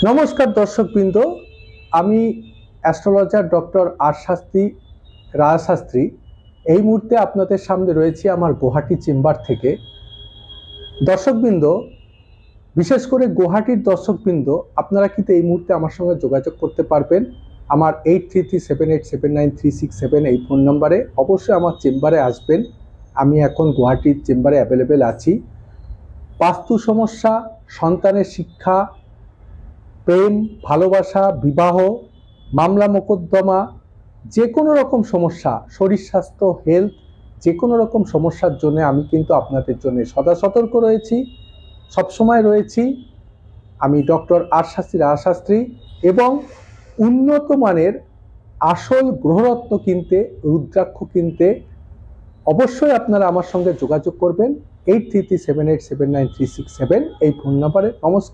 নমস্কার দর্শকবৃন্দ, আমি অ্যাস্ট্রোলজার ডক্টর আর শাস্ত্রী রাজশাস্ত্রী। এই মুহূর্তে আপনাদের সামনে রয়েছি আমার গুয়াহাটি চেম্বার থেকে। দর্শকবৃন্দ, বিশেষ করে গুয়াহাটির দর্শকবৃন্দ, আপনারা কিন্তু এই মুহূর্তে আমার সঙ্গে যোগাযোগ করতে পারবেন আমার 8337879367 এই ফোন নম্বরে। অবশ্যই আমার চেম্বারে আসবেন। আমি এখন গুয়াহাটির চেম্বারে অ্যাভেলেবেল আছি। বাস্তু সমস্যা, সন্তানের শিক্ষা, প্রেম, ভালোবাসা, বিবাহ, মামলা মোকদ্দমা, যে কোনো রকম সমস্যা, শরীর স্বাস্থ্য, হেলথ, যে কোনো রকম সমস্যার জন্য আমি কিন্তু আপনাদের জন্য সদা সতর্ক রয়েছি, সবসময় রয়েছি। আমি ডক্টর আর শাস্ত্রী রাজশাস্ত্রী, এবং উন্নত মানের আসল গ্রহরত্ন কিনতে, রুদ্রাক্ষ কিনতে অবশ্যই আপনারা আমার সঙ্গে যোগাযোগ করবেন 8337879367 এই ফোন নম্বরে। নমস্কার।